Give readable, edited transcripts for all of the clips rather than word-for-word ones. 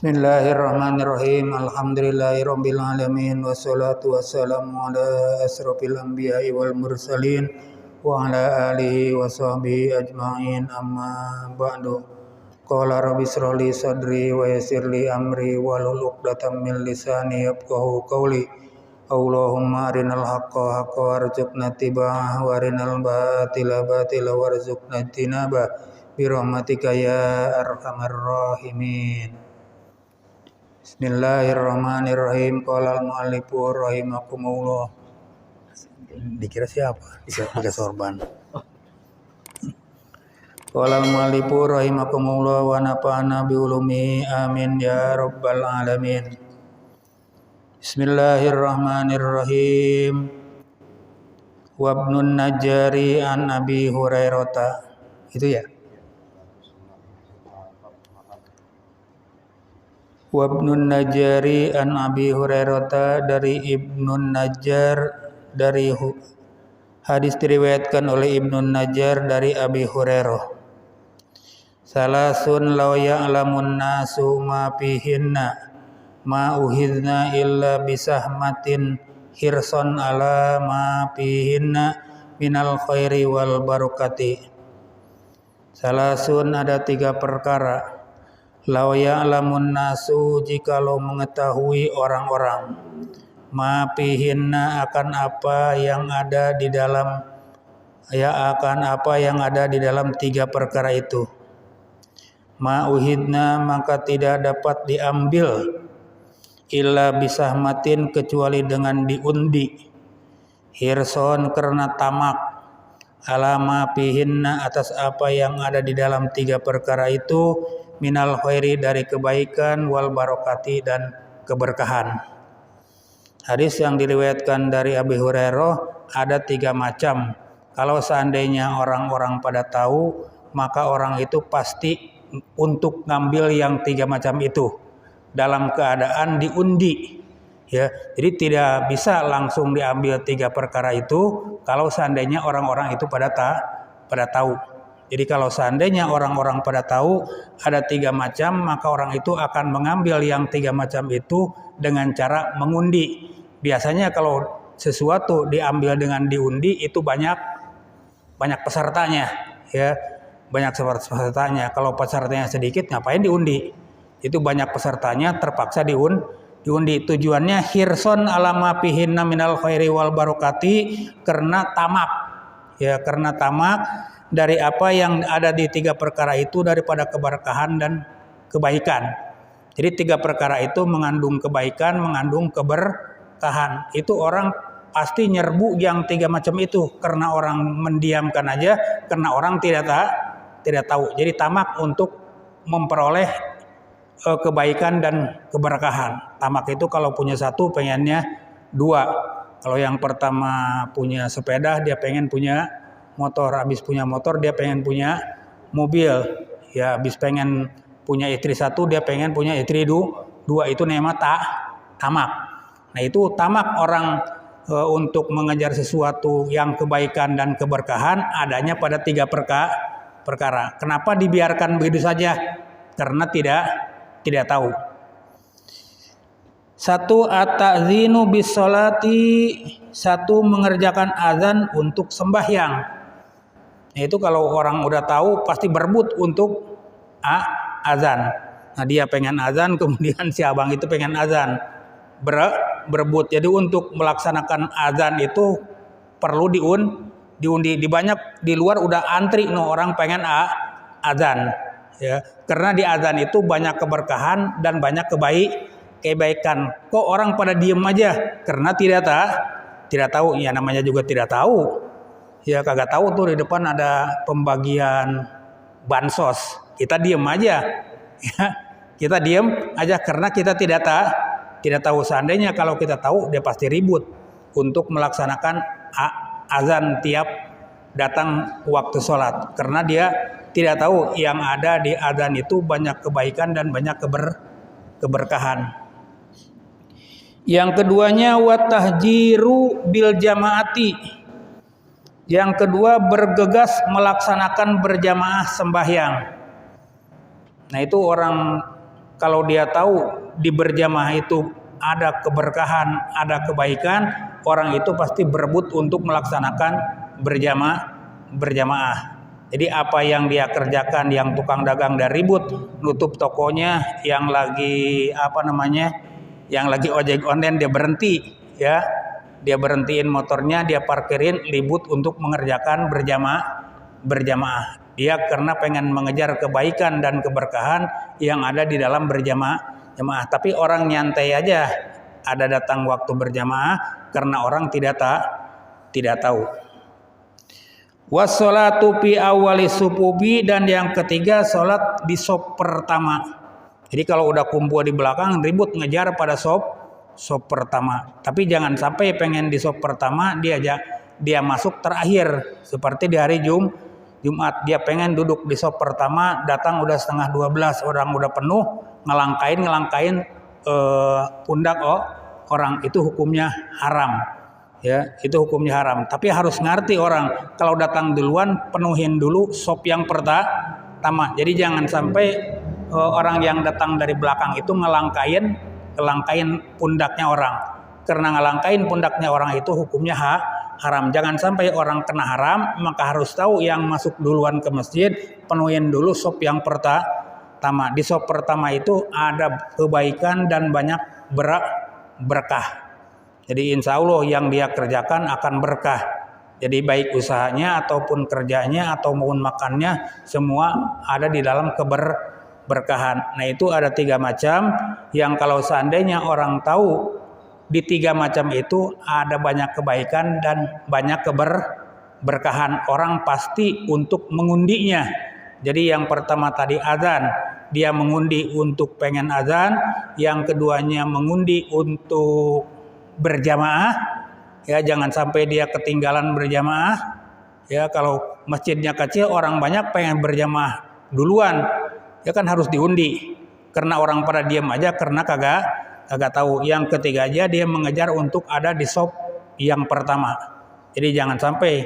Bismillahirrahmanirrahim. Alhamdulillahirabbil alamin wassalatu wassalamu ala asrofil anbiya'i wal mursalin wa ala alihi wa sahbihi ajma'in, amma ba'du. Qala rabbi shrah li sadri wa yassir li amri wahlul 'uqdatam min lisani yafqahu qawli. Allahumma arinal haqqa haqqa warzuqna ittiba'ah wa arinal batila batila warzuqna ijtinabah bi rahmatika ya arhamar rahimin. Bismillahirrahmanirrahim. Qala al-mu'allifu rahimakumullah. Dikira siapa? Dikira sorban. Qala al-mu'allifu rahimakumullah wa nafa'ana bi ulumi amin ya rabbal alamin. Bismillahirrahmanirrahim. Wa ibnun najari an Abi Hurairah. Itu ya. Wa ibnun najari an Abi Hurairah, dari Ibnun Najjar, dari hadis diriwayatkan oleh Ibnun Najjar dari Abi Hurairah. Salasun law ya'lamun nasu ma fihinna ma uhidna illa bisahmatin hirson ala ma fihinna minal khairi wal barakati. Salasun, ada 3 perkara. Lau ya'lamun nasu, jikalau mengetahui orang-orang, ma fihinna, akan apa yang ada di dalam, akan apa yang ada di dalam 3 perkara itu. Ma uhidna, maka tidak dapat diambil, illa bisahmatin, kecuali dengan diundi. Hirson, karena tamak, alama fihinna, atas apa yang ada di dalam 3 perkara itu, minal khairi, dari kebaikan, wal barokati, dan keberkahan. Hadis yang diriwayatkan dari Abi Hurairah ada 3 macam. Kalau seandainya orang-orang pada tahu, maka orang itu pasti untuk ngambil yang 3 macam itu dalam keadaan diundi. Ya, jadi tidak bisa langsung diambil 3 perkara itu kalau seandainya orang-orang itu pada tahu. Jadi kalau seandainya orang-orang pada tahu ada 3 macam, maka orang itu akan mengambil yang 3 macam itu dengan cara mengundi. Biasanya kalau sesuatu diambil dengan diundi itu banyak pesertanya, ya, banyak pesertanya. Kalau pesertanya sedikit, ngapain diundi? Itu banyak pesertanya, terpaksa diundi. Tujuannya hirson alama fihinna minal khairi wal barokati, karena tamak, ya, karena tamak dari apa yang ada di 3 perkara itu daripada keberkahan dan kebaikan. Jadi 3 perkara itu mengandung kebaikan, mengandung keberkahan. Itu orang pasti nyerbu yang 3 macam itu karena orang mendiamkan aja, karena orang tidak tahu. Jadi tamak untuk memperoleh kebaikan dan keberkahan. Tamak itu kalau punya 1 pengennya 2. Kalau yang pertama punya sepeda, dia pengen punya motor. Habis punya motor, dia pengen punya mobil. Ya, habis pengen punya istri 1, dia pengen punya istri 2. Itu namanya tamak. Nah, itu tamak orang untuk mengejar sesuatu yang kebaikan dan keberkahan adanya pada 3 perkara. Kenapa dibiarkan begitu saja? Karena tidak tahu. 1, at-ta'zinu bis sholati, 1 mengerjakan azan untuk sembahyang. Nah, itu kalau orang udah tahu pasti berebut untuk azan. Nah, dia pengen azan, kemudian si abang itu pengen azan, berebut. Jadi untuk melaksanakan azan itu perlu diundi. Di banyak di luar udah antri orang pengen azan, ya, karena di azan itu banyak keberkahan dan banyak kebaikan. Kok orang pada diem aja? Karena tidak tahu. Ya, namanya juga tidak tahu. Ya, kagak tahu tuh di depan ada pembagian bansos, kita diem aja, ya, kita diem aja karena kita tidak tahu. Seandainya kalau kita tahu, dia pasti ribut untuk melaksanakan azan tiap datang waktu sholat, karena dia tidak tahu yang ada di azan itu banyak kebaikan dan banyak keberkahan. Yang keduanya wat tahjiru bil jamaati. Yang kedua, bergegas melaksanakan berjamaah sembahyang. Nah, itu orang kalau dia tahu di berjamaah itu ada keberkahan, ada kebaikan, orang itu pasti berebut untuk melaksanakan berjamaah. Jadi apa yang dia kerjakan, yang tukang dagang dan ribut nutup tokonya, yang lagi yang lagi ojek online dia berhenti, ya, dia berhentiin motornya, dia parkirin, ribut untuk mengerjakan berjamaah. Dia karena pengen mengejar kebaikan dan keberkahan yang ada di dalam berjamaah. Tapi orang nyantai aja ada datang waktu berjamaah karena orang tidak tahu. Wassolatu fi awwali supubi, dan yang ketiga salat di sop pertama. Jadi kalau udah kumpul di belakang ribut ngejar pada sop pertama. Tapi jangan sampai pengen di sop pertama dia masuk terakhir seperti di hari Jumat. Dia pengen duduk di sop pertama, datang udah 11:30, orang udah penuh, ngelangkain pundak orang, itu hukumnya haram. Ya, itu hukumnya haram. Tapi harus ngerti orang, kalau datang duluan penuhin dulu sop yang pertama. Jadi jangan sampai orang yang datang dari belakang itu ngelangkain pundaknya orang. Karena ngelangkain pundaknya orang itu hukumnya haram. Jangan sampai orang kena haram, maka harus tahu yang masuk duluan ke masjid, penuhin dulu sop yang pertama. Di sop pertama itu ada kebaikan dan banyak berkah. Jadi insya Allah yang dia kerjakan akan berkah. Jadi baik usahanya ataupun kerjanya ataupun makannya, semua ada di dalam keberkahan. Nah itu ada 3 macam yang kalau seandainya orang tahu di 3 macam itu ada banyak kebaikan dan banyak keberkahan, orang pasti untuk mengundinya. Jadi yang pertama tadi azan, dia mengundi untuk pengen azan. Yang keduanya mengundi untuk berjamaah, ya jangan sampai dia ketinggalan berjamaah. Ya kalau masjidnya kecil, orang banyak pengen berjamaah duluan, ya kan harus diundi. Karena orang pada diam aja karena kagak tahu. Yang ketiga aja dia mengejar untuk ada di sop yang pertama. Jadi jangan sampai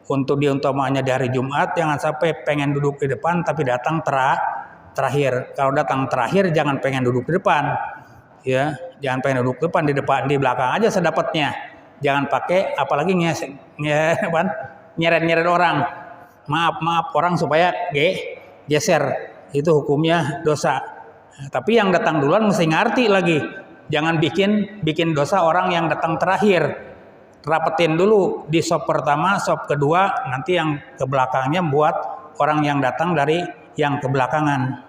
untuk diutamanya di hari Jumat, jangan sampai pengen duduk di depan tapi datang terakhir. Kalau datang terakhir jangan pengen duduk di depan. Ya, jangan pengen duduk di depan, di belakang aja sedapatnya. Jangan pakai apalagi nyeret orang. Maaf orang supaya geser. Itu hukumnya dosa. Tapi yang datang duluan mesti ngerti lagi. Jangan bikin dosa orang yang datang terakhir. Rapetin dulu di sop pertama, sop kedua, nanti yang ke belakangnya buat orang yang datang dari yang kebelakangan.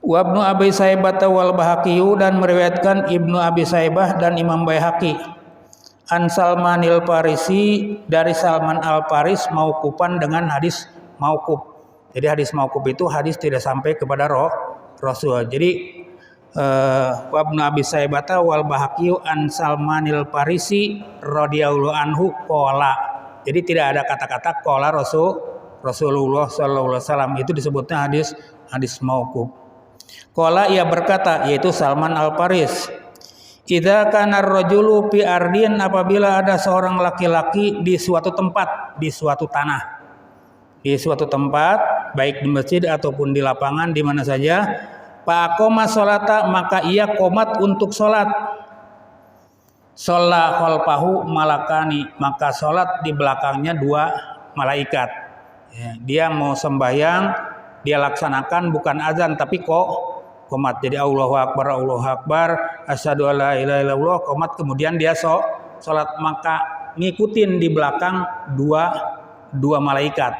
Wa Ibnu Abi Saibah wal Bahaqiyu, dan meriwayatkan Ibnu Abi Saibah dan Imam Baihaqi an Salmanil Farisi, dari Salman Al Faris mauqupan dengan hadis mauquf. Jadi hadis mauquf itu hadis tidak sampai kepada Rasul. Jadi wa Ibnu Abi Saibah wal Bahaqiyu an Salmanil Farisi radhiyallahu anhu qala. Jadi tidak ada kata-kata qala Rasulullah sallallahu alaihi wasallam, itu disebutnya hadis mauquf. Qala, ia berkata, yaitu Salman Al Faris, idza kana ar-rajulu fi ardin, apabila ada seorang laki-laki di suatu tempat, di suatu tanah, di suatu tempat, baik di masjid ataupun di lapangan, di mana saja, fa aqama sholata, maka ia qomat untuk sholat. Sholla khalfahu malakani, maka sholat di belakangnya 2 malaikat. Ya, dia mau sembahyang, dia laksanakan bukan azan tapi qomat. Jadi Allahu Akbar, asyhadu alla ilaha illallah, qomat, kemudian dia sholat, maka ngikutin di belakang dua malaikat.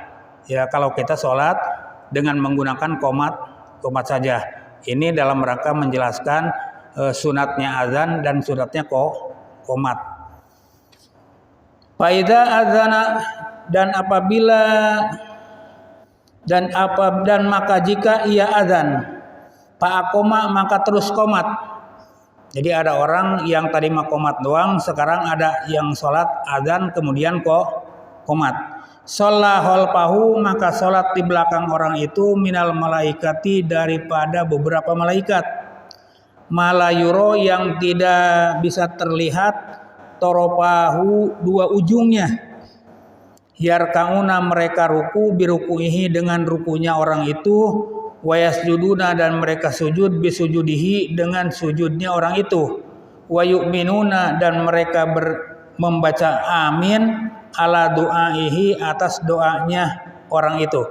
Ya kalau kita sholat dengan menggunakan qomat saja. Ini dalam rangka menjelaskan sunatnya azan dan sunatnya qomat. Faida azana, dan maka jika ia azan, fa'aqoma, maka terus qomat. Jadi ada orang yang tadi mah qomat doang, sekarang ada yang sholat azan kemudian qomat. Sholla khalfahu, maka sholat di belakang orang itu minal malaikati, daripada beberapa malaikat. Malayuro, yang tidak bisa terlihat, toropahu, 2 ujungnya. yarkauna mereka ruku birukuihi dengan rukunya orang itu, wa yasjuduna dan mereka sujud bisujudihi dengan sujudnya orang itu, wa yu'minuna dan mereka membaca amin ala du'aihi atas doanya orang itu.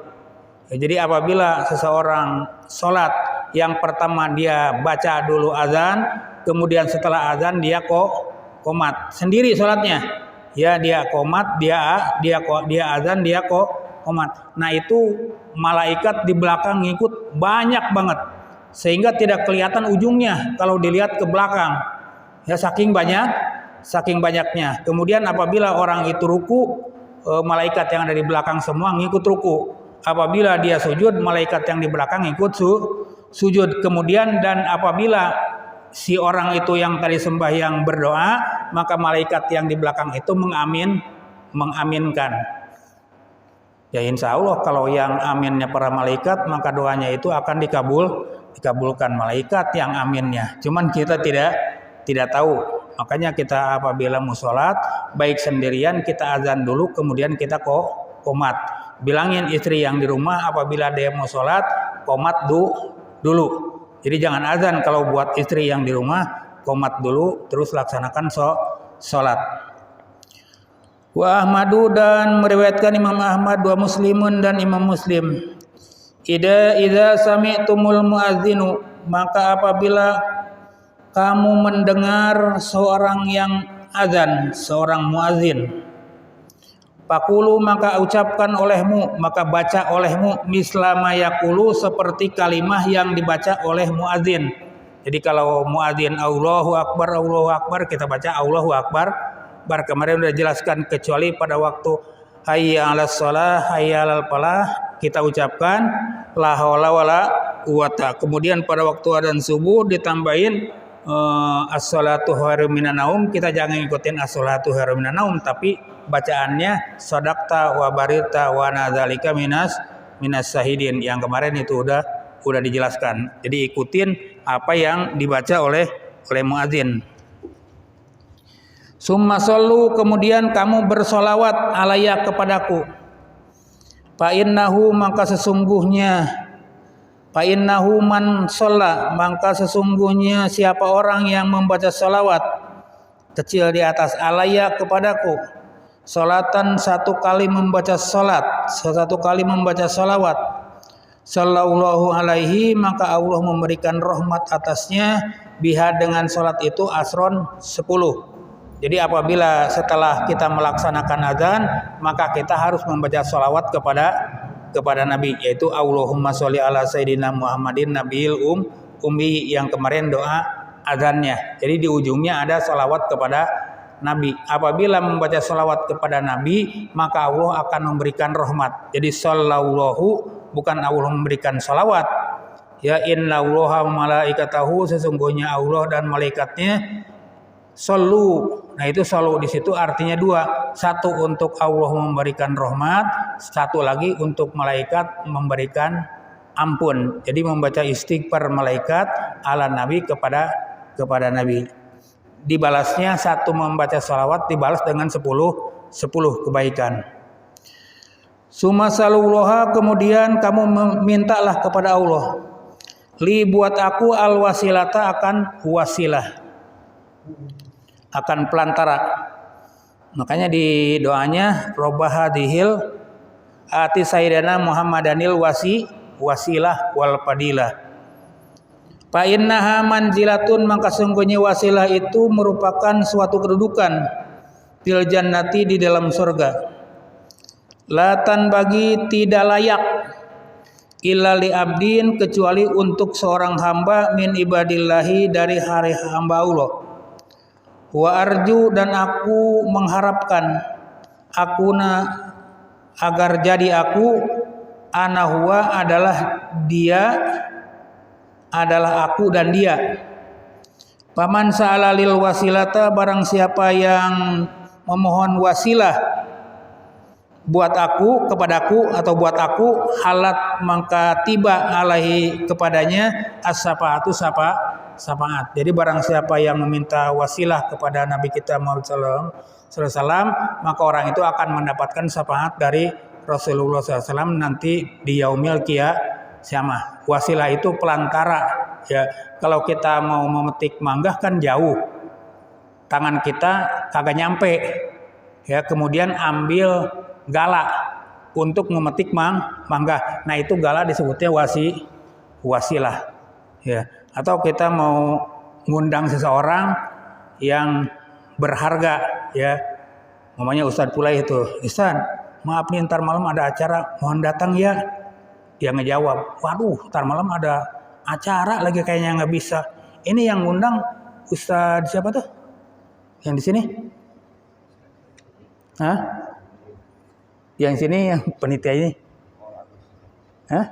Ya, jadi apabila seseorang sholat, yang pertama dia baca dulu azan, kemudian setelah azan dia qomat sendiri sholatnya. Ya, dia qomat, dia azan, dia qomat. Nah, itu malaikat di belakang ngikut banyak banget, sehingga tidak kelihatan ujungnya kalau dilihat ke belakang. Ya, saking banyaknya. Kemudian apabila orang itu ruku, malaikat yang ada di belakang semua ngikut ruku. Apabila dia sujud, malaikat yang di belakang ngikut sujud. Kemudian dan apabila si orang itu yang tadi sembahyang berdoa, maka malaikat yang di belakang itu mengaminkan. Ya, insya Allah kalau yang aminnya para malaikat, maka doanya itu akan dikabulkan malaikat yang aminnya. Cuman kita tidak tahu. Makanya kita apabila mau sholat, baik sendirian kita azan dulu, kemudian kita qomat. Bilangin istri yang di rumah apabila dia mau sholat, qomat dulu. Jadi jangan azan kalau buat istri yang di rumah, qomat dulu terus laksanakan sholat. Wa Ahmadu dan meriwayatkan Imam Ahmad, wa Muslimun dan Imam Muslim. Idza sami'tumul muadzinu, maka apabila kamu mendengar seorang yang azan, seorang muadzin, Pakulu maka ucapkan olehmu, maka baca olehmu mislama yakulu seperti kalimah yang dibaca oleh muadzin. Jadi kalau muadzin Allahu Akbar, kita baca Allahu Akbar. Kemarin sudah jelaskan, kecuali pada waktu hayya 'alas shalah, hayya 'alal falah kita ucapkan la haula wala quwata. Kemudian pada waktu adzan subuh ditambahin as-shalatu khairum minan naum, kita jangan ngikutin as-shalatu khairum minan naum, tapi bacaannya sadaqta wa barita wa nadzalika minas sahidin, yang kemarin itu udah dijelaskan. Jadi ikutin apa yang dibaca oleh muadzin. Summa shollu, kemudian kamu bersolawat alayya kepadaku. Fa innahu maka sesungguhnya, fa innahu man sholla, maka sesungguhnya siapa orang yang membaca solawat kecil di atas alayya kepadaku, solatan satu kali membaca solat, satu kali membaca solawat, sallallahu alaihi maka Allah memberikan rahmat atasnya, biha dengan solat itu asron 10. Jadi apabila setelah kita melaksanakan azan, maka kita harus membaca solawat kepada Nabi, yaitu Allahumma sholli ala sayyidina Muhammadin nabiyil ummi, yang kemarin doa azannya. Jadi di ujungnya ada solawat kepada Nabi. Apabila membaca solawat kepada Nabi, maka Allah akan memberikan rahmat. Jadi sallallahu, bukan Allah memberikan solawat. Ya, inna allaha malaikatahu, sesungguhnya Allah dan malaikatnya sallu. Nah, itu sallu di situ artinya dua. Satu untuk Allah memberikan rahmat, satu lagi untuk malaikat memberikan ampun. Jadi membaca istighfar malaikat ala Nabi kepada Nabi. Dibalasnya satu membaca salawat dibalas dengan 10 kebaikan. Summa sallallahu, kemudian kamu mintalah kepada Allah, li buat aku al wasilata, akan wasilah, akan pelantara. Makanya di doanya robbahadihil ati sayyidina Muhammadanil wasilah wal fadilah. Fa innaha manzilatun, maka sungguhnya wasilah itu merupakan suatu kedudukan fil jannati, di dalam surga. Latan bagi tidak layak illa li abdin, kecuali untuk seorang hamba min ibadillahi, dari hari hamba Allah. Wa arju, dan aku mengharapkan, akuna agar jadi aku, ana huwa adalah dia, adalah aku dan dia. Paman sa'ala lil wasilata, barang siapa yang memohon wasilah buat aku, kepadaku, atau buat aku, halat maka tiba alaihi kepadanya as-syafaatu syafaat. Jadi barang siapa yang meminta wasilah kepada Nabi kita Muhammad SAW, maka orang itu akan mendapatkan syafaat dari Rasulullah SAW nanti di yaumil qiyamah. Wasilah itu pelantara. Ya, kalau kita mau memetik mangga kan jauh, tangan kita kagak nyampe. Ya, kemudian ambil gala untuk memetik mangga. Nah itu gala disebutnya wasilah. Ya, atau kita mau ngundang seseorang yang berharga, ya, namanya Ustadz Pulai itu, Ustadz, maaf nih ntar malam ada acara, mohon datang ya. Dia ngejawab, waduh, ntar malam ada acara lagi kayaknya nggak bisa. Ini yang ngundang Ustadz siapa tuh? Yang di sini? Hah? Yang sini yang penitia ini? Hah?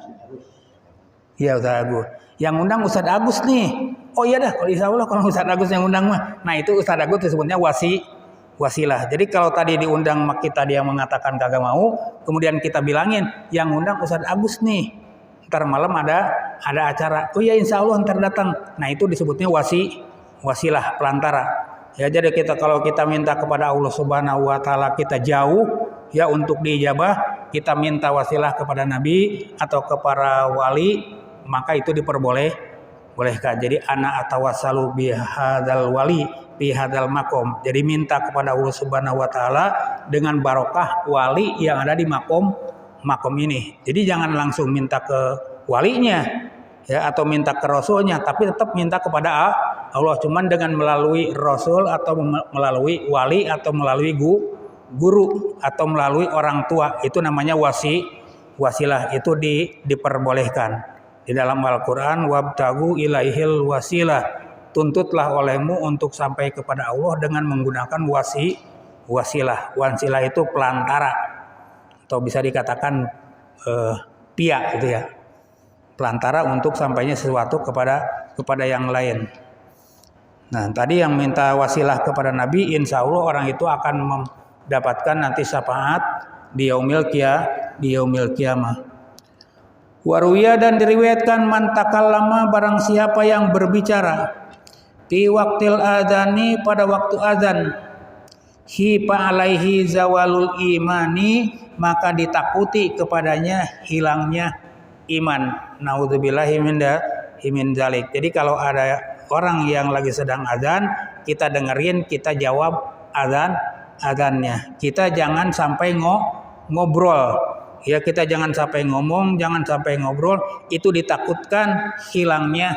Iya Ustadz Agus. Yang undang Ustadz Agus nih. Oh iya dah, kalau insya Allah kalau Ustadz Agus yang undang mah. Nah itu Ustadz Agus disebutnya wasilah. Jadi kalau tadi diundang kita dia mengatakan kagak mau, kemudian kita bilangin yang undang Ustadz Agus nih. Ntar malam ada acara. Oh iya insya Allah ntar datang. Nah itu disebutnya wasilah pelantara. Ya jadi kalau kita minta kepada Allah Subhanahu Wa Taala kita jauh ya untuk diijabah, kita minta wasilah kepada Nabi atau kepada wali, maka itu diperbolehkan. Jadi ana atawassalu bihadzal wali bihadzal makom. Jadi minta kepada Allah Subhanahu Wa Taala dengan barokah wali yang ada di makom ini. Jadi jangan langsung minta ke walinya ya atau minta ke rasulnya, tapi tetap minta kepada Allah, cuman dengan melalui rasul atau melalui wali atau melalui guru atau melalui orang tua, itu namanya wasilah. Itu diperbolehkan di dalam Al-Quran. Wabtagu ilaihil wasilah, tuntutlah olehmu untuk sampai kepada Allah dengan menggunakan wasilah. Wasilah itu pelantara atau bisa dikatakan pia gitu ya, pelantara untuk sampainya sesuatu kepada yang lain. Nah tadi yang minta wasilah kepada Nabi, insya Allah orang itu akan mendapatkan nanti syafaat di yaumil qiyamah. Waruya dan diriwayatkan man takallama barang siapa yang berbicara fi waqtil adzani pada waktu azan, hipa alaihi zawalul imani maka ditakuti kepadanya hilangnya iman. Naudzubillahi min dzalik. Jadi kalau ada orang yang lagi sedang azan, kita dengerin, kita jawab azannya. Kita jangan sampai ngobrol. Ya, kita jangan sampai ngomong, jangan sampai ngobrol, itu ditakutkan hilangnya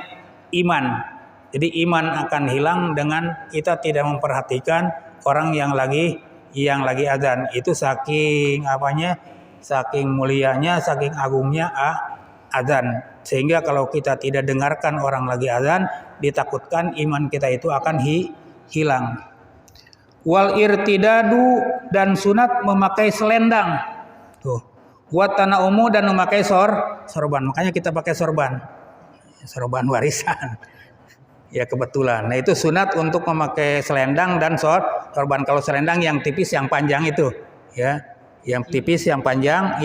iman. Jadi iman akan hilang dengan kita tidak memperhatikan orang yang lagi azan. Itu saking saking mulianya, saking agungnya azan. Sehingga kalau kita tidak dengarkan orang lagi azan, ditakutkan iman kita itu akan hilang. Wal irtidadu dan sunat memakai selendang. Tuh. Wat tanaumu dan memakai sorban. Makanya kita pakai sorban warisan. Ya kebetulan. Nah itu sunat untuk memakai selendang dan sorban. Kalau selendang yang tipis yang panjang itu, ya, yang tipis yang panjang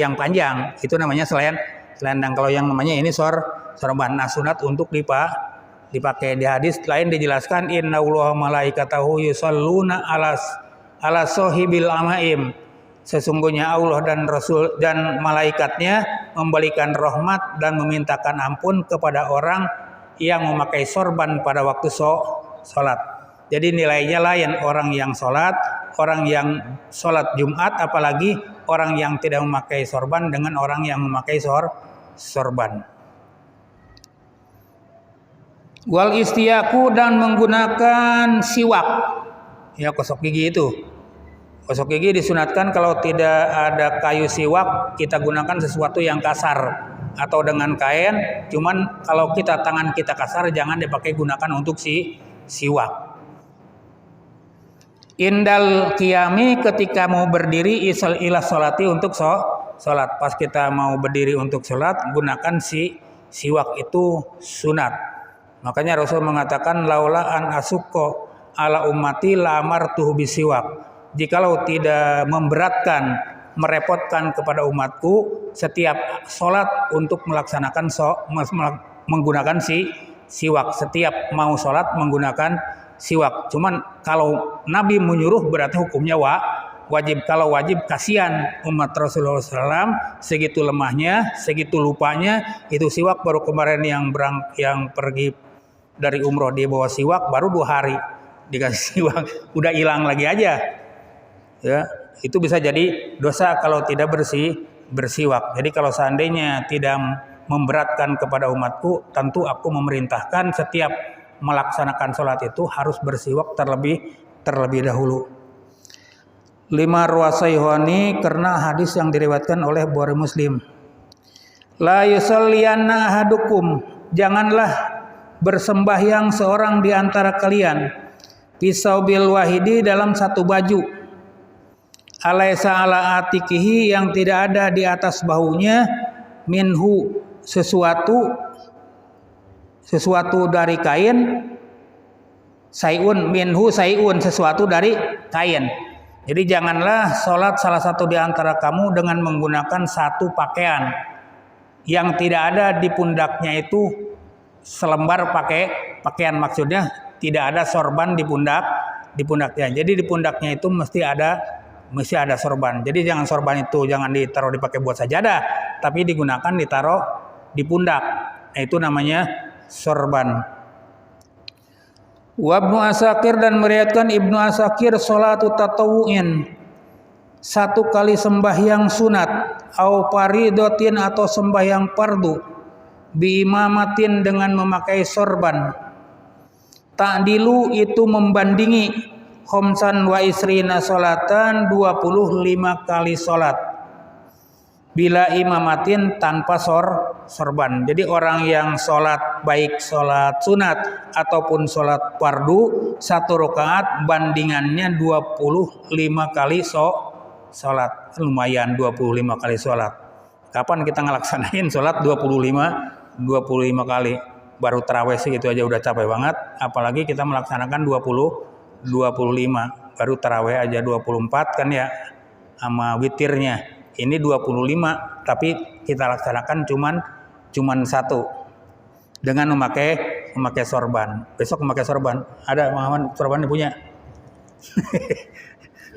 itu namanya selendang. Kalau yang namanya ini sorban. Nah sunat untuk dipakai. Di hadis lain dijelaskan innallaha malaikatahu yusholluna ala sohibil amaim. Sesungguhnya Allah dan Rasul dan malaikatnya memberikan rahmat dan memintakan ampun kepada orang yang memakai sorban pada waktu sholat. Jadi nilainya lain orang yang sholat, orang yang sholat Jumat, apalagi orang yang tidak memakai sorban dengan orang yang memakai sorban. Wal istiyaku dan menggunakan siwak, ya gosok gigi itu. Gosok gigi disunatkan kalau tidak ada kayu siwak, kita gunakan sesuatu yang kasar atau dengan kain. Cuman kalau tangan kita kasar, jangan dipakai gunakan untuk siwak. Indal qiyami ketika mau berdiri ila sholati untuk sholat. Pas kita mau berdiri untuk sholat, gunakan siwak itu sunat. Makanya Rasul mengatakan laula an asukko ala ummati la amartuhu bisiwak. Jikalau tidak memberatkan, merepotkan kepada umatku setiap sholat untuk melaksanakan menggunakan siwak. Setiap mau sholat menggunakan siwak. Cuman kalau Nabi menyuruh berarti hukumnya wajib. Kalau wajib, kasihan umat Rasulullah SAW, segitu lemahnya, segitu lupanya. Itu siwak baru kemarin yang pergi dari umroh dia bawa siwak, baru 2 hari dikasih siwak, udah hilang lagi aja. Ya, itu bisa jadi dosa kalau tidak bersiwak. Jadi kalau seandainya tidak memberatkan kepada umatku, tentu aku memerintahkan setiap melaksanakan sholat itu harus bersiwak terlebih dahulu. 5 ruwasaihani, karena hadis yang diriwayatkan oleh Bukhari Muslim. La yusalliyanna ahadukum, janganlah bersembahyang seorang di antara kalian pisau bil wahidi, dalam satu baju, alaisa ala atikihi, yang tidak ada di atas bahunya, minhu, sesuatu dari kain, sayun, minhu sayun, sesuatu dari kain. Jadi janganlah sholat salah satu di antara kamu dengan menggunakan satu pakaian yang tidak ada di pundaknya itu selembar pakaian, maksudnya tidak ada sorban di pundaknya. Jadi di pundaknya itu mesti ada sorban. Jadi jangan sorban itu jangan ditaruh dipakai buat sajadah, tapi digunakan ditaruh di pundak. Nah, itu namanya sorban. Wa Ibnu Asakir, dan meriwayatkan Ibnu Asakir, salatu tatawu'in, 1 kali sembahyang sunat, au faridatin, atau sembahyang fardu, bi imamatin, dengan memakai sorban, ta'dilu, itu membandingi, khamsan wa isrina salatan, 25 kali salat, bila imamatin, tanpa sorban. Jadi orang yang sholat, baik sholat sunat ataupun sholat fardu, 1 rakaat bandingannya 25 kali sholat. Lumayan 25 kali sholat. Kapan kita ngelaksanain sholat 25 kali? Baru tarawih sih gitu aja udah capek banget. Apalagi kita melaksanakan 25. Baru tarawih aja 24 kan ya, sama witirnya. Ini 25, tapi kita laksanakan cuman 1 dengan memakai sorban. Besok memakai sorban. Ada Muhammad sorban punya?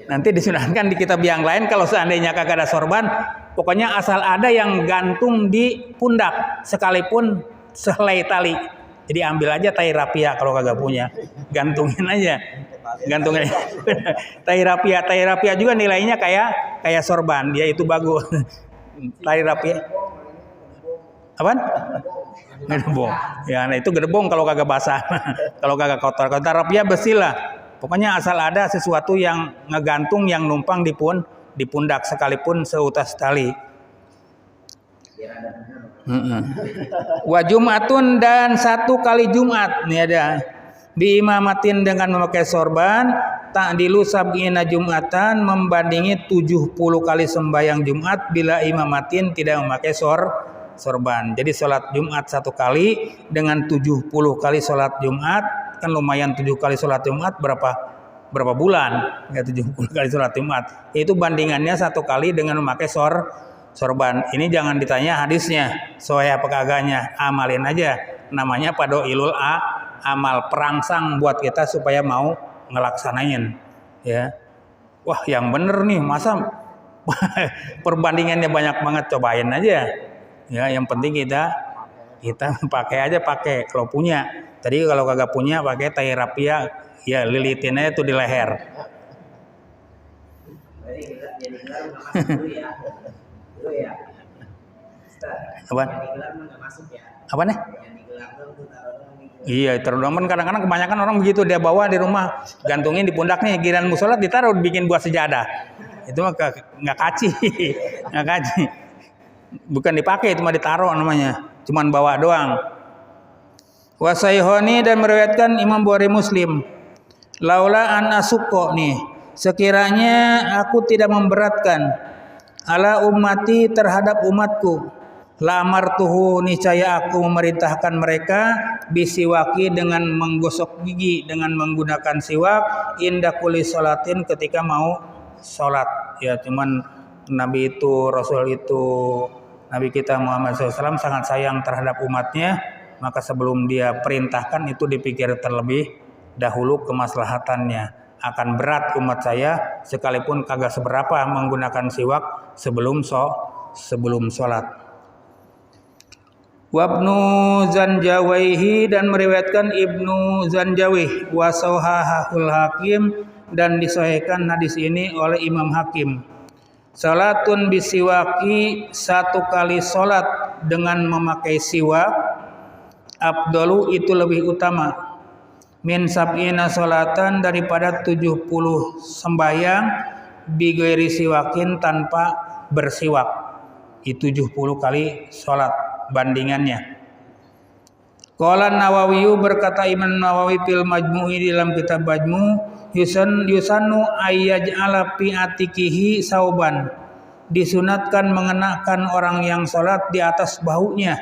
Nanti disunahkan di kitab yang lain kalau seandainya kagak ada sorban, pokoknya asal ada yang gantung di pundak sekalipun sehelai tali. Jadi ambil aja tali rapia kalau kagak punya, gantungin aja. Tali rapia juga nilainya kayak sorban, dia itu bagus. Tali rapia. Apaan? Gedebong. Ya, nah itu gedebong kalau kagak basah. Kalau kagak kotor. Kalau tali rapia besi lah. Pokoknya asal ada sesuatu yang ngegantung, yang numpang di pundak sekalipun seutas tali. Wa Jumatun, dan 1 kali Jumat. Nih ada. Bi imamatin, dengan memakai sorban, ta'dilu sab'ina jumatan, membandingi 70 kali sembahyang Jumat, bila imamatin, tidak memakai sorban. Jadi sholat Jumat 1 kali dengan 70 kali sholat Jumat, kan lumayan. 7 kali sholat Jumat berapa bulan? Ya, 70 kali sholat Jumat. Itu bandingannya 1 kali dengan memakai sorban. Ini jangan ditanya hadisnya, soalnya apa kagaknya, amalin aja. Namanya padoilul amal, perangsang buat kita supaya mau ngelaksanain, ya. Wah, yang bener nih, masa perbandingannya banyak banget, cobain aja. Ya, yang penting kita pakai kalau punya. Tadi kalau kagak punya pakai tali rapia, ya lilitin aja tuh di leher. Apa nih? Iya, terudaman kadang-kadang kebanyakan orang begitu, dia bawa di rumah, gantungin di pundaknya, giliran musola ditaruh bikin buat sejadah. Itu mah nggak kaci. Bukan dipakai, itu mah ditaruh namanya, cuman bawa doang. Wasaihoni, dan meriwayatkan Imam Bukhari Muslim, laula an asuko, nih, sekiranya aku tidak memberatkan ala ummati, terhadap umatku, la amartuhu, niscaya aku memerintahkan mereka, bisiwaki, dengan menggosok gigi dengan menggunakan siwak, inda kulli sholatin, ketika mau sholat. Ya, cuman Nabi itu, Rasul itu, Nabi kita Muhammad SAW sangat sayang terhadap umatnya, maka sebelum dia perintahkan itu dipikir terlebih dahulu kemaslahatannya. Akan berat umat saya sekalipun kagak seberapa menggunakan siwak sebelum sholat. Wabnu Zanjawaihi dan meriwayatkan Ibnu Zanjawih wa sahahul Hakim dan disahihkan hadis ini oleh Imam Hakim. Salatun bisiwaki, satu kali salat dengan memakai siwak, afdalu itu lebih utama, min sab'ina salatan daripada 70 sembahyang bighairi siwakin tanpa bersiwak. Itu 70 kali salat bandingannya. Qala Nawawi, berkata Imam Nawawi fil Majmu'i dalam kitab Majmu', yusanu ayyaj'ala fi atikihi sauban, disunatkan mengenakan orang yang salat di atas bahunya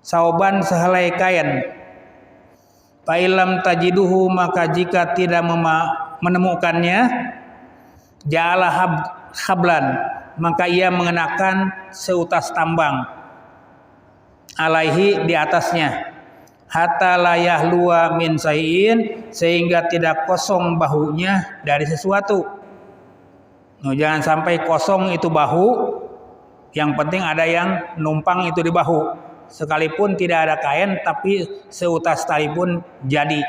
sauban sehelai kain. Fa'ilam tajiduhu, maka jika tidak menemukannya, ja'ala hablan, maka ia mengenakan seutas tambang, alaihi di atasnya, hatta layah luwa min sayin, sehingga tidak kosong bahunya dari sesuatu. Jangan sampai kosong itu bahu, yang penting ada yang numpang itu di bahu. Sekalipun tidak ada kain tapi seutas tali pun jadi.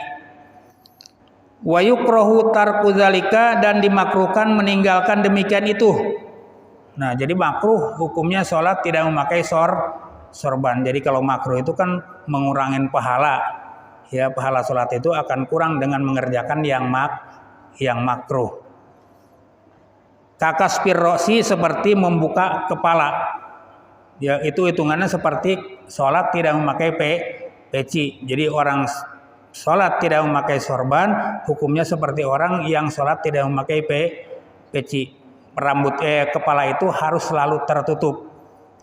Wa yukrahu tarku zalika, dan dimakruhkan meninggalkan demikian itu. Nah, jadi makruh hukumnya sholat tidak memakai sorban. Jadi kalau makruh itu kan mengurangin pahala. Ya, pahala sholat itu akan kurang dengan mengerjakan yang makruh. Kakas pirrosi, seperti membuka kepala. Ya, itu hitungannya seperti sholat tidak memakai peci. Jadi orang sholat tidak memakai sorban, hukumnya seperti orang yang sholat tidak memakai peci. Kepala itu harus selalu tertutup.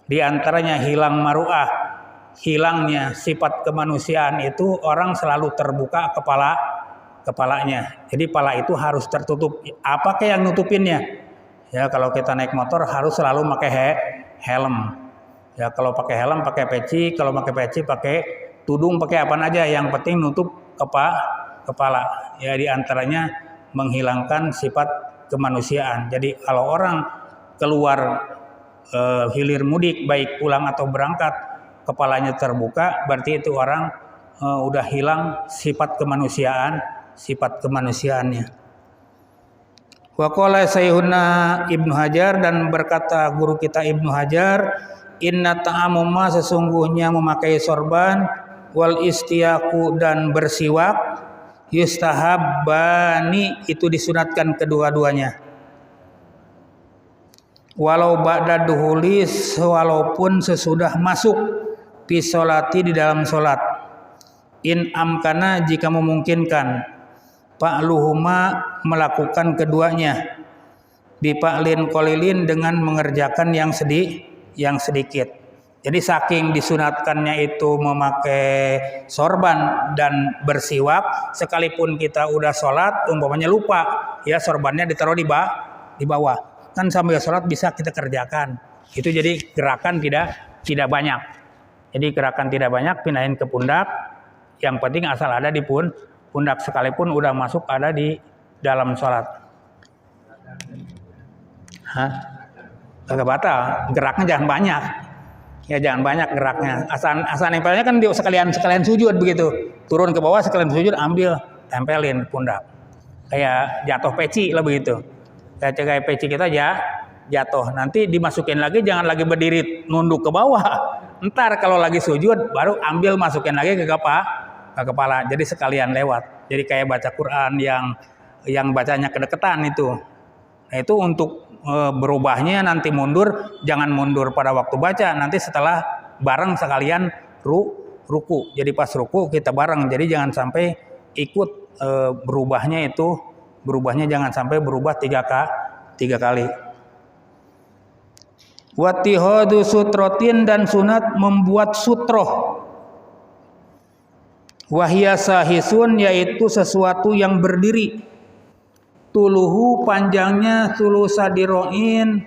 Di antaranya hilang maru'ah, hilangnya sifat kemanusiaan itu orang selalu terbuka kepalanya. Jadi kepala itu harus tertutup. Apakah yang nutupinnya? Ya, kalau kita naik motor harus selalu pakai helm. Ya, kalau pakai helm pakai peci, kalau pakai peci pakai tudung, pakai apa aja, yang penting nutup kepala. Ya, di antaranya menghilangkan sifat kemanusiaan. Jadi kalau orang keluar hilir mudik, baik pulang atau berangkat, kepalanya terbuka, berarti itu orang udah hilang sifat kemanusiaannya. Wa qala Sayyiduna Ibnu Hajar, dan berkata guru kita Ibnu Hajar, inna ta'amuma, sesungguhnya memakai sorban, wal istiyaku, dan bersiwak, yustahabbani, itu disunatkan kedua-duanya. Walau ba'da duhulis, walaupun sesudah masuk, fi sholati, di dalam sholat. In amkana, jika memungkinkan, fa'luhuma, melakukan keduanya, bipa'lin qalilin, dengan mengerjakan yang sedikit. Jadi saking disunatkannya itu memakai sorban dan bersiwak, sekalipun kita udah sholat, umpamanya lupa, ya sorbannya ditaruh di bawah, kan sambil sholat bisa kita kerjakan. Itu jadi gerakan tidak banyak. Jadi gerakan tidak banyak, pindahin ke pundak. Yang penting asal ada di pundak, sekalipun udah masuk ada di dalam sholat. Kagak batal, geraknya jangan banyak. Ya, jangan banyak geraknya. Asal nempelnya kan sekalian sujud begitu. Turun ke bawah sekalian sujud, ambil, tempelin pundak. Kayak jatuh peci lah begitu. Kayak peci kita jatuh. Nanti dimasukin lagi, jangan lagi berdiri nunduk ke bawah. Ntar kalau lagi sujud baru ambil, masukin lagi ke kepala. Jadi sekalian lewat. Jadi kayak baca Quran yang bacanya kedekatan itu. Nah, itu untuk berubahnya nanti mundur, jangan mundur pada waktu baca, nanti setelah bareng sekalian ruku. Jadi pas ruku kita bareng, jadi jangan sampai ikut berubahnya jangan sampai berubah tiga kali. Wattihadu sutrotin, dan sunat membuat sutroh. Wahya sahisun, yaitu sesuatu yang berdiri. Tuluhu, panjangnya sulusadiroin,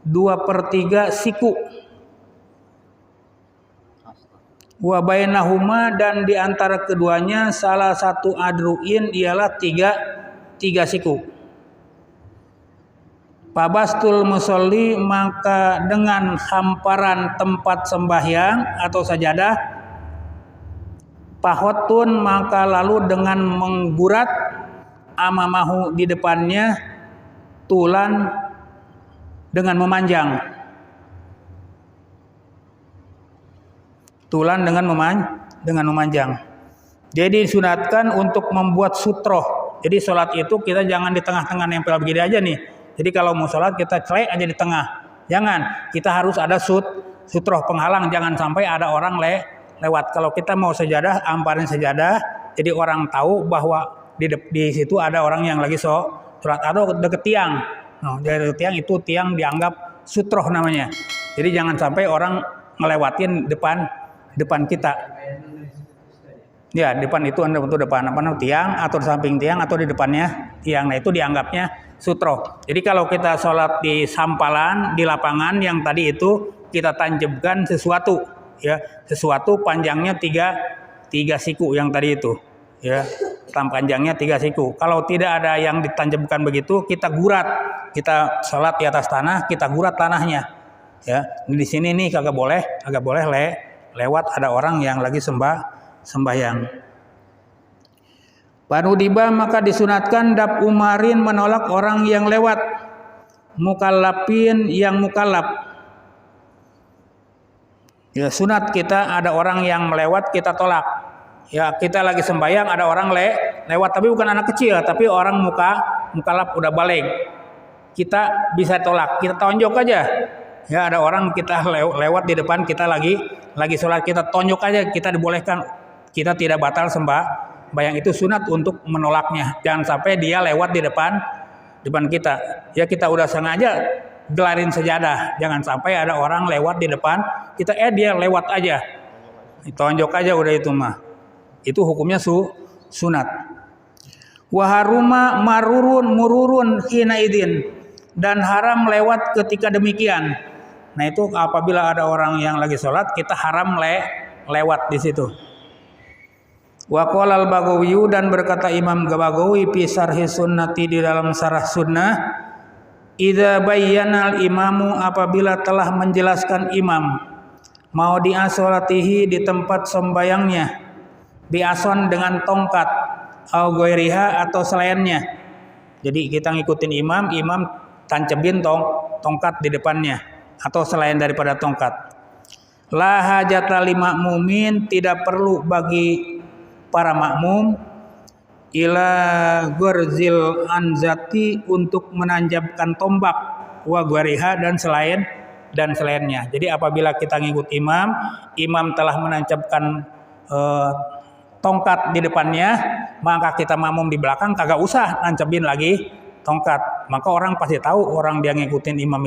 2/3 siku. Wa bainahuma, dan di antara keduanya salah satu adru'in ialah tiga siku. Pabastul musolli, maka dengan hamparan tempat sembahyang atau sajadah, pahotun, maka lalu dengan menggurat, amamahu, di depannya, tulan, dengan memanjang. Tulan dengan memanjang. Jadi disunatkan untuk membuat sutroh. Jadi sholat itu kita jangan di tengah-tengah nempel begini aja nih. Jadi kalau mau sholat kita celek aja di tengah. Jangan, kita harus ada sutroh penghalang. Jangan sampai ada orang lewat. Kalau kita mau sajadah, amparin sajadah. Jadi orang tahu bahwa di situ ada orang yang lagi sholat. Atau deket tiang. Nah, dari tiang itu tiang dianggap sutroh namanya. Jadi jangan sampai orang ngelewatin depan kita. Ya, depan itu Anda bentuk depan tiang, atau di samping tiang, atau di depannya tiang. Nah, itu dianggapnya sutroh. Jadi kalau kita sholat di sampalan, di lapangan yang tadi itu kita tanjebkan sesuatu, ya, sesuatu panjangnya tiga siku yang tadi itu, ya, panjangnya 3 siku. Kalau tidak ada yang ditanjebkan begitu, kita gurat. Kita sholat di atas tanah, kita gurat tanahnya, ya. Di sini nih kagak boleh lewat ada orang yang lagi sembahyang. Panudiba, maka disunatkan dap umarin, menolak orang yang lewat, mukallafin, yang mukallaf. Ya, sunat kita ada orang yang melewat kita tolak. Ya, kita lagi sembahyang ada orang lewat, tapi bukan anak kecil, tapi orang mukallaf udah balik. Kita bisa tolak, kita tonjok aja. Ya, ada orang kita lewat di depan kita lagi sholat, kita tonjok aja, kita dibolehkan, kita tidak batal sembahyang. Itu sunat untuk menolaknya. Jangan sampai dia lewat di depan kita. Ya, kita udah sengaja gelarin sajadah, jangan sampai ada orang lewat di depan kita, dia lewat aja, tonjok aja udah itu mah. Itu hukumnya sunat. Waharuma mururun hina idin, dan haram lewat ketika demikian. Nah, itu apabila ada orang yang lagi sholat, kita haram lewat di situ. Wa qala al-Baghawi, dan berkata Imam Baghawi fi syarhi sunnati, di dalam syarah sunnah, idza bayyana al-imamu, apabila telah menjelaskan imam, mau diasolatihi, di tempat sembayangnya, biason, dengan tongkat, au ghairiha, atau selainnya. Jadi kita ngikutin imam tancapin tongkat di depannya atau selain daripada tongkat. La hajata li makmumin, tidak perlu bagi para makmum, ila gurzil anzati, untuk menanjabkan tombak, wa guariha, dan selainnya. Jadi apabila kita ngikut imam telah menancapkan tongkat di depannya, maka kita makmum di belakang kagak usah nancapin lagi tongkat. Maka orang pasti tahu, orang dia ngikutin imam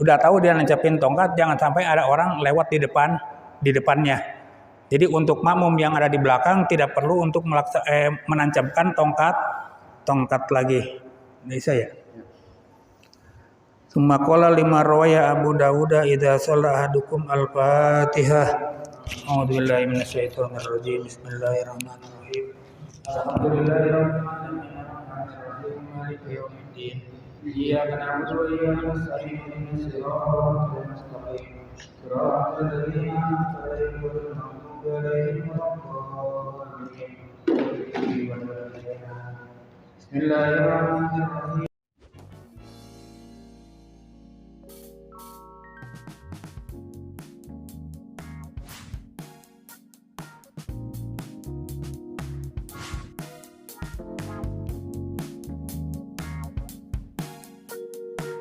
udah tahu dia nancapin tongkat, jangan sampai ada orang lewat di depannya. Jadi untuk makmum yang ada di belakang tidak perlu untuk menancapkan tongkat lagi. Bisa ya? Summa qala lima rawaya Abu Dawud idza shalla ahadukum al-Fatihah. A'udzubillahi minasyaitonir rajim. Bismillahirrahmanirrahim. Alhamdulillahirabbil alamin, maliki yaumiddin. Iyyaka na'budu wa iyyaka nasta'in, ihdinas siratal mustaqim. Siratal ladzina an'amta 'alaihim ghairil maghdubi 'alaihim waladdallin. Bismillahirrahmanirrahim.